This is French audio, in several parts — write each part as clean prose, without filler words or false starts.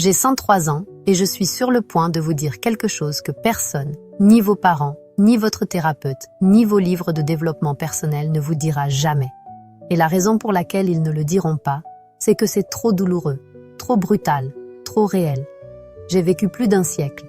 J'ai 103 ans et je suis sur le point de vous dire quelque chose que personne, ni vos parents, ni votre thérapeute, ni vos livres de développement personnel ne vous dira jamais. Et la raison pour laquelle ils ne le diront pas, c'est que c'est trop douloureux, trop brutal, trop réel. J'ai vécu plus d'1 siècle.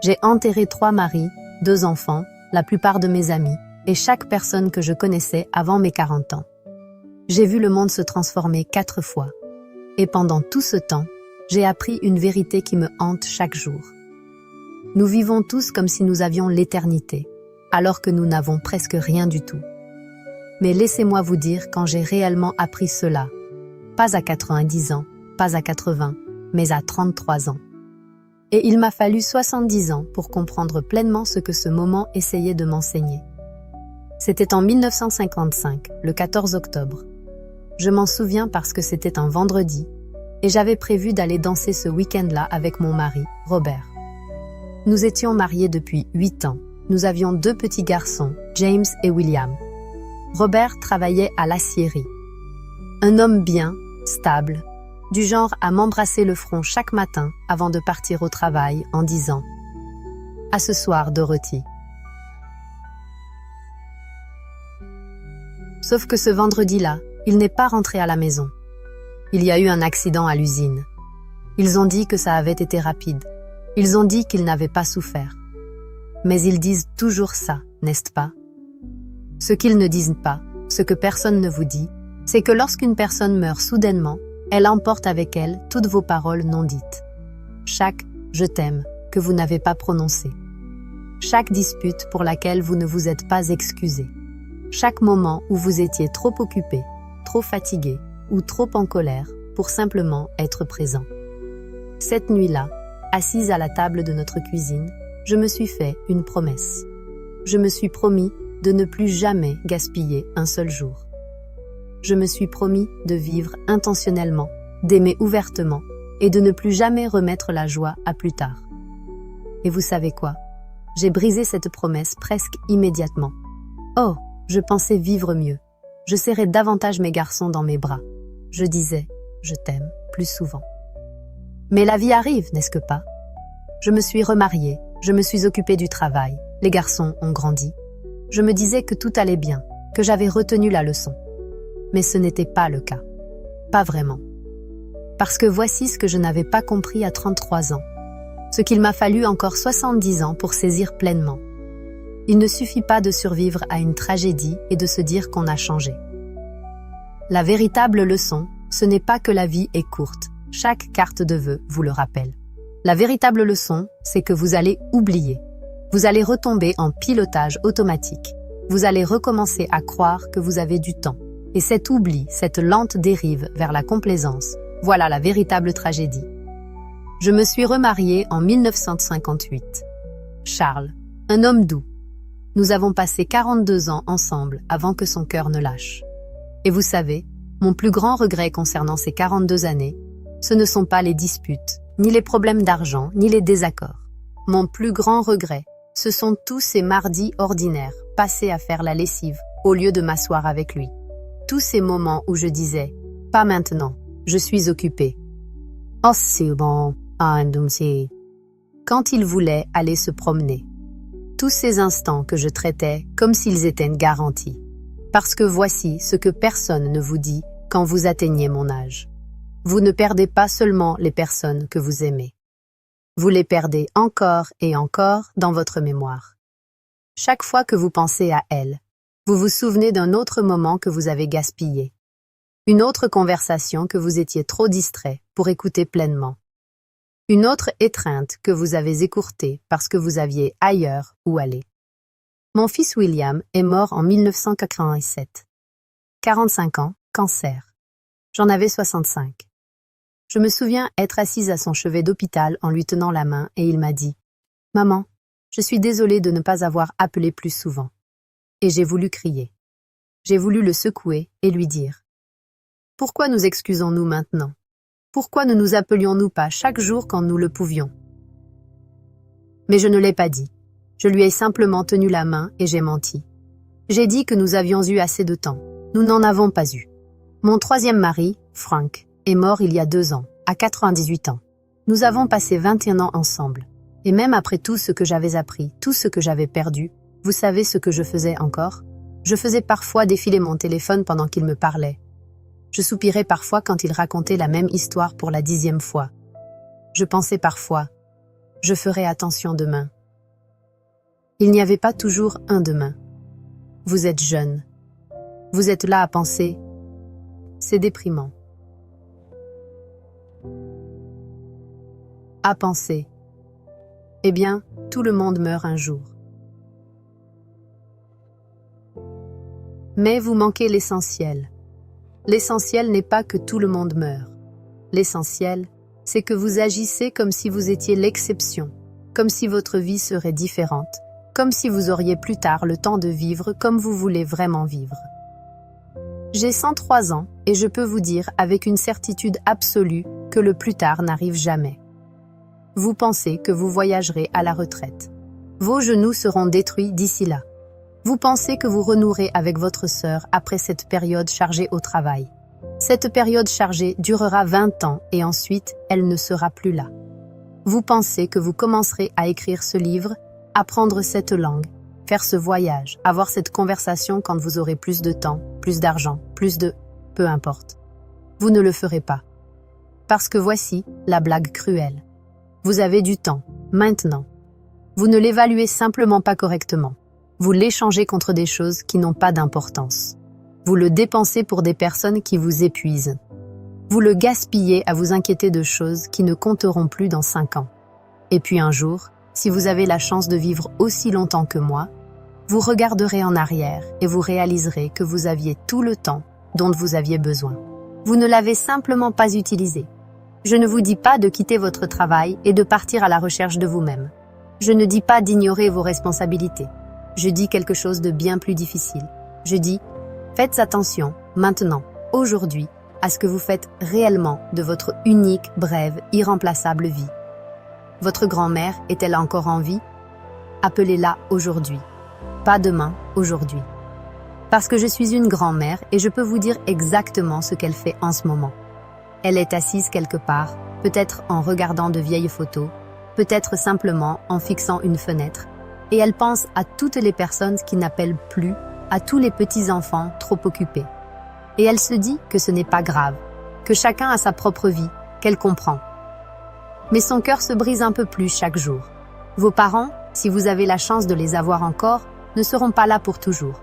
J'ai enterré 3 maris, 2 enfants, la plupart de mes amis, et chaque personne que je connaissais avant mes 40 ans. J'ai vu le monde se transformer 4 fois. Et pendant tout ce temps, j'ai appris une vérité qui me hante chaque jour. Nous vivons tous comme si nous avions l'éternité, alors que nous n'avons presque rien du tout. Mais laissez-moi vous dire quand j'ai réellement appris cela. Pas à 90 ans, pas à 80, mais à 33 ans. Et il m'a fallu 70 ans pour comprendre pleinement ce que ce moment essayait de m'enseigner. C'était en 1955, le 14 octobre. Je m'en souviens parce que c'était un vendredi, et j'avais prévu d'aller danser ce week-end-là avec mon mari, Robert. Nous étions mariés depuis 8 ans. Nous avions 2 petits garçons, James et William. Robert travaillait à l'acierie. Un homme bien, stable, du genre à m'embrasser le front chaque matin avant de partir au travail en disant « À ce soir, Dorothy ». Sauf que ce vendredi-là, il n'est pas rentré à la maison. Il y a eu un accident à l'usine. Ils ont dit que ça avait été rapide. Ils ont dit qu'ils n'avaient pas souffert. Mais ils disent toujours ça, n'est-ce pas? Ce qu'ils ne disent pas, ce que personne ne vous dit, c'est que lorsqu'une personne meurt soudainement, elle emporte avec elle toutes vos paroles non dites. Chaque « je t'aime » que vous n'avez pas prononcé. Chaque dispute pour laquelle vous ne vous êtes pas excusé. Chaque moment où vous étiez trop occupé, trop fatigué ou trop en colère pour simplement être présent. Cette nuit-là, assise à la table de notre cuisine, je me suis fait une promesse. Je me suis promis de ne plus jamais gaspiller un seul jour. Je me suis promis de vivre intentionnellement, d'aimer ouvertement et de ne plus jamais remettre la joie à plus tard. Et vous savez quoi? J'ai brisé cette promesse presque immédiatement. Oh, je pensais vivre mieux. Je serrais davantage mes garçons dans mes bras. Je disais « je t'aime » plus souvent. Mais la vie arrive, n'est-ce que pas? Je me suis remariée, je me suis occupée du travail, les garçons ont grandi. Je me disais que tout allait bien, que j'avais retenu la leçon. Mais ce n'était pas le cas. Pas vraiment. Parce que voici ce que je n'avais pas compris à 33 ans. Ce qu'il m'a fallu encore 70 ans pour saisir pleinement. Il ne suffit pas de survivre à une tragédie et de se dire qu'on a changé. La véritable leçon, ce n'est pas que la vie est courte. Chaque carte de vœux vous le rappelle. La véritable leçon, c'est que vous allez oublier. Vous allez retomber en pilotage automatique. Vous allez recommencer à croire que vous avez du temps. Et cet oubli, cette lente dérive vers la complaisance, voilà la véritable tragédie. Je me suis remariée en 1958. Charles, un homme doux. Nous avons passé 42 ans ensemble avant que son cœur ne lâche. Et vous savez, mon plus grand regret concernant ces 42 années, ce ne sont pas les disputes, ni les problèmes d'argent, ni les désaccords. Mon plus grand regret, ce sont tous ces mardis ordinaires, passés à faire la lessive, au lieu de m'asseoir avec lui. Tous ces moments où je disais « pas maintenant, je suis occupée ». Oh c'est bon, quand il voulait aller se promener. Tous ces instants que je traitais comme s'ils étaient une garantie. Parce que voici ce que personne ne vous dit quand vous atteignez mon âge. Vous ne perdez pas seulement les personnes que vous aimez. Vous les perdez encore et encore dans votre mémoire. Chaque fois que vous pensez à elles, vous vous souvenez d'un autre moment que vous avez gaspillé. Une autre conversation que vous étiez trop distrait pour écouter pleinement. Une autre étreinte que vous avez écourtée parce que vous aviez ailleurs où aller. Mon fils William est mort en 1987. 45 ans, cancer. J'en avais 65. Je me souviens être assise à son chevet d'hôpital en lui tenant la main et il m'a dit « Maman, je suis désolée de ne pas avoir appelé plus souvent. » Et j'ai voulu crier. J'ai voulu le secouer et lui dire « Pourquoi nous excusons-nous maintenant? Pourquoi ne nous appelions-nous pas chaque jour quand nous le pouvions ?» Mais je ne l'ai pas dit. Je lui ai simplement tenu la main et j'ai menti. J'ai dit que nous avions eu assez de temps. Nous n'en avons pas eu. Mon troisième mari, Frank, est mort il y a 2 ans, à 98 ans. Nous avons passé 21 ans ensemble. Et même après tout ce que j'avais appris, tout ce que j'avais perdu, vous savez ce que je faisais encore? Je faisais parfois défiler mon téléphone pendant qu'il me parlait. Je soupirais parfois quand il racontait la même histoire pour la 10e fois. Je pensais parfois, je ferai attention demain. Il n'y avait pas toujours un demain. Vous êtes jeune. Vous êtes là à penser. C'est déprimant. À penser. Eh bien, tout le monde meurt un jour. Mais vous manquez l'essentiel. L'essentiel n'est pas que tout le monde meure. L'essentiel, c'est que vous agissez comme si vous étiez l'exception, comme si votre vie serait différente, comme si vous auriez plus tard le temps de vivre comme vous voulez vraiment vivre. J'ai 103 ans et je peux vous dire avec une certitude absolue que le plus tard n'arrive jamais. Vous pensez que vous voyagerez à la retraite. Vos genoux seront détruits d'ici là. Vous pensez que vous renouerez avec votre sœur après cette période chargée au travail. Cette période chargée durera 20 ans et ensuite, elle ne sera plus là. Vous pensez que vous commencerez à écrire ce livre, apprendre cette langue, faire ce voyage, avoir cette conversation quand vous aurez plus de temps, plus d'argent, peu importe. Vous ne le ferez pas. Parce que voici la blague cruelle. Vous avez du temps, maintenant. Vous ne l'évaluez simplement pas correctement. Vous l'échangez contre des choses qui n'ont pas d'importance. Vous le dépensez pour des personnes qui vous épuisent. Vous le gaspillez à vous inquiéter de choses qui ne compteront plus dans 5 ans. Et puis un jour, si vous avez la chance de vivre aussi longtemps que moi, vous regarderez en arrière et vous réaliserez que vous aviez tout le temps dont vous aviez besoin. Vous ne l'avez simplement pas utilisé. Je ne vous dis pas de quitter votre travail et de partir à la recherche de vous-même. Je ne dis pas d'ignorer vos responsabilités. Je dis quelque chose de bien plus difficile. Je dis, faites attention, maintenant, aujourd'hui, à ce que vous faites réellement de votre unique, brève, irremplaçable vie. Votre grand-mère est-elle encore en vie? Appelez-la aujourd'hui. Pas demain, aujourd'hui. Parce que je suis une grand-mère et je peux vous dire exactement ce qu'elle fait en ce moment. Elle est assise quelque part, peut-être en regardant de vieilles photos, peut-être simplement en fixant une fenêtre, et elle pense à toutes les personnes qui n'appellent plus, à tous les petits-enfants trop occupés. Et elle se dit que ce n'est pas grave, que chacun a sa propre vie, qu'elle comprend. Mais son cœur se brise un peu plus chaque jour. Vos parents, si vous avez la chance de les avoir encore, ne seront pas là pour toujours.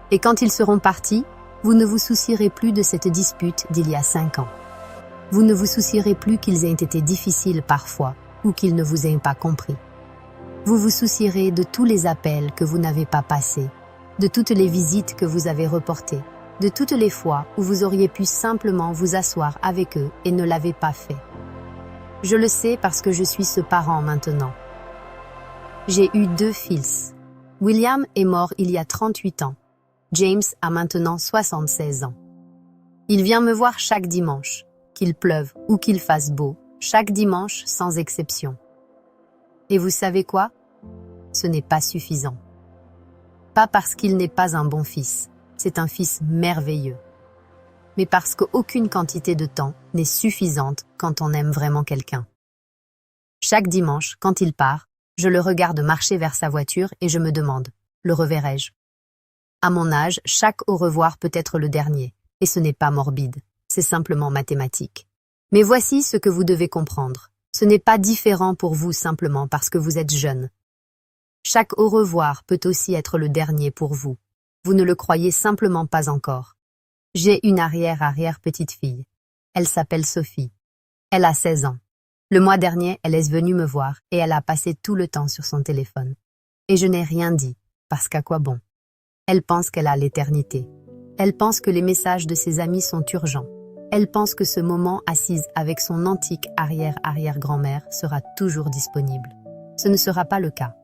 Et quand ils seront partis, vous ne vous soucierez plus de cette dispute d'il y a 5 ans. Vous ne vous soucierez plus qu'ils aient été difficiles parfois ou qu'ils ne vous aient pas compris. Vous vous soucierez de tous les appels que vous n'avez pas passés, de toutes les visites que vous avez reportées, de toutes les fois où vous auriez pu simplement vous asseoir avec eux et ne l'avez pas fait. Je le sais parce que je suis ce parent maintenant. J'ai eu 2 fils. William est mort il y a 38 ans. James a maintenant 76 ans. Il vient me voir chaque dimanche, qu'il pleuve ou qu'il fasse beau, chaque dimanche sans exception. Et vous savez quoi? Ce n'est pas suffisant. Pas parce qu'il n'est pas un bon fils, c'est un fils merveilleux. Mais parce qu'aucune quantité de temps n'est suffisante quand on aime vraiment quelqu'un. Chaque dimanche, quand il part, je le regarde marcher vers sa voiture et je me demande, le reverrai-je? À mon âge, chaque au revoir peut être le dernier, et ce n'est pas morbide, c'est simplement mathématique. Mais voici ce que vous devez comprendre. Ce n'est pas différent pour vous simplement parce que vous êtes jeune. Chaque au revoir peut aussi être le dernier pour vous. Vous ne le croyez simplement pas encore. J'ai une arrière-petite-fille. Elle s'appelle Sophie. Elle a 16 ans. Le mois dernier, elle est venue me voir et elle a passé tout le temps sur son téléphone. Et je n'ai rien dit, parce qu'à quoi bon? Elle pense qu'elle a l'éternité. Elle pense que les messages de ses amis sont urgents. Elle pense que ce moment assise avec son antique arrière-arrière-grand-mère sera toujours disponible. Ce ne sera pas le cas.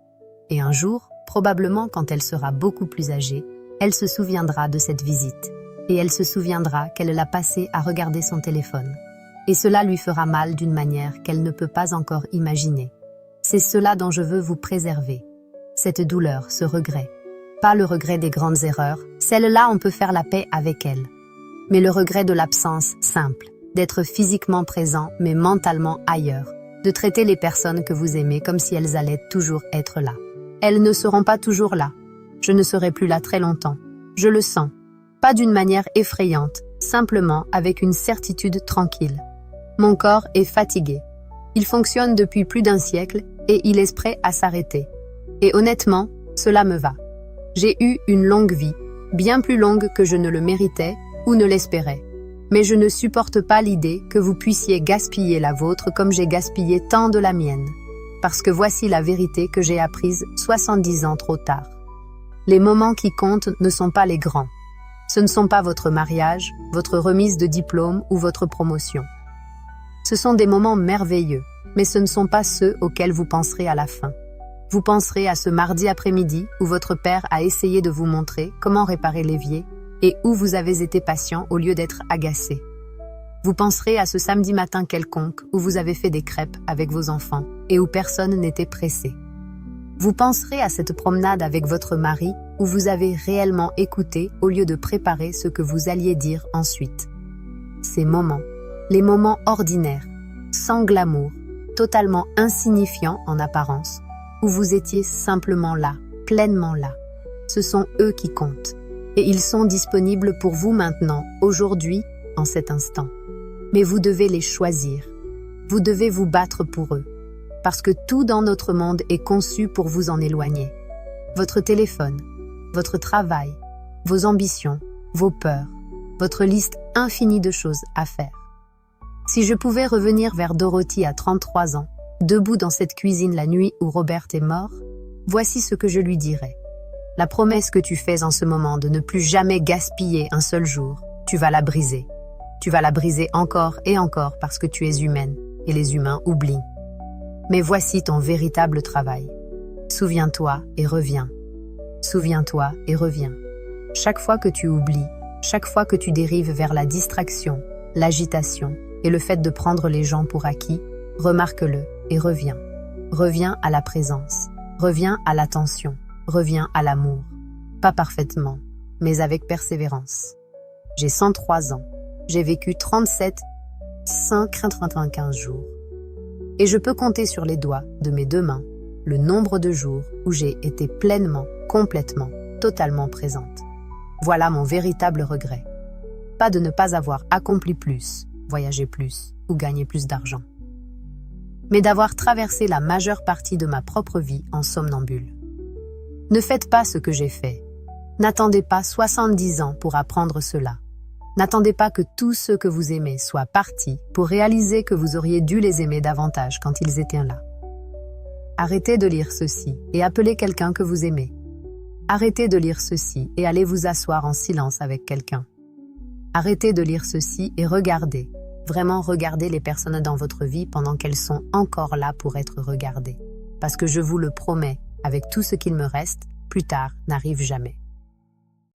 Et un jour, probablement quand elle sera beaucoup plus âgée, elle se souviendra de cette visite. Et elle se souviendra qu'elle l'a passée à regarder son téléphone. Et cela lui fera mal d'une manière qu'elle ne peut pas encore imaginer. C'est cela dont je veux vous préserver. Cette douleur, ce regret. Pas le regret des grandes erreurs, celle-là on peut faire la paix avec elle. Mais le regret de l'absence simple, d'être physiquement présent mais mentalement ailleurs, de traiter les personnes que vous aimez comme si elles allaient toujours être là. Elles ne seront pas toujours là. Je ne serai plus là très longtemps. Je le sens. Pas d'une manière effrayante, simplement avec une certitude tranquille. Mon corps est fatigué. Il fonctionne depuis plus d'un siècle et il est prêt à s'arrêter. Et honnêtement, cela me va. J'ai eu une longue vie, bien plus longue que je ne le méritais ou ne l'espérais. Mais je ne supporte pas l'idée que vous puissiez gaspiller la vôtre comme j'ai gaspillé tant de la mienne. Parce que voici la vérité que j'ai apprise 70 ans trop tard. Les moments qui comptent ne sont pas les grands. Ce ne sont pas votre mariage, votre remise de diplôme ou votre promotion. Ce sont des moments merveilleux, mais ce ne sont pas ceux auxquels vous penserez à la fin. Vous penserez à ce mardi après-midi où votre père a essayé de vous montrer comment réparer l'évier et où vous avez été patient au lieu d'être agacé. Vous penserez à ce samedi matin quelconque où vous avez fait des crêpes avec vos enfants et où personne n'était pressé. Vous penserez à cette promenade avec votre mari où vous avez réellement écouté au lieu de préparer ce que vous alliez dire ensuite. Ces moments, les moments ordinaires, sans glamour, totalement insignifiants en apparence, où vous étiez simplement là, pleinement là. Ce sont eux qui comptent. Et ils sont disponibles pour vous maintenant, aujourd'hui, en cet instant. Mais vous devez les choisir. Vous devez vous battre pour eux. Parce que tout dans notre monde est conçu pour vous en éloigner. Votre téléphone, votre travail, vos ambitions, vos peurs, votre liste infinie de choses à faire. Si je pouvais revenir vers Dorothy à 33 ans, debout dans cette cuisine la nuit où Robert est mort, voici ce que je lui dirais. La promesse que tu fais en ce moment de ne plus jamais gaspiller un seul jour, tu vas la briser. Tu vas la briser encore et encore parce que tu es humaine et les humains oublient. Mais voici ton véritable travail. Souviens-toi et reviens. Souviens-toi et reviens. Chaque fois que tu oublies, chaque fois que tu dérives vers la distraction, l'agitation et le fait de prendre les gens pour acquis, remarque-le et reviens. Reviens à la présence. Reviens à l'attention. Reviens à l'amour. Pas parfaitement, mais avec persévérance. J'ai 103 ans. J'ai vécu 195 jours. Et je peux compter sur les doigts de mes deux mains le nombre de jours où j'ai été pleinement, complètement, totalement présente. Voilà mon véritable regret. Pas de ne pas avoir accompli plus, voyagé plus ou gagné plus d'argent, mais d'avoir traversé la majeure partie de ma propre vie en somnambule. Ne faites pas ce que j'ai fait. N'attendez pas 70 ans pour apprendre cela. N'attendez pas que tous ceux que vous aimez soient partis pour réaliser que vous auriez dû les aimer davantage quand ils étaient là. Arrêtez de lire ceci et appelez quelqu'un que vous aimez. Arrêtez de lire ceci et allez vous asseoir en silence avec quelqu'un. Arrêtez de lire ceci et regardez, vraiment regardez les personnes dans votre vie pendant qu'elles sont encore là pour être regardées. Parce que je vous le promets, avec tout ce qu'il me reste, plus tard n'arrive jamais.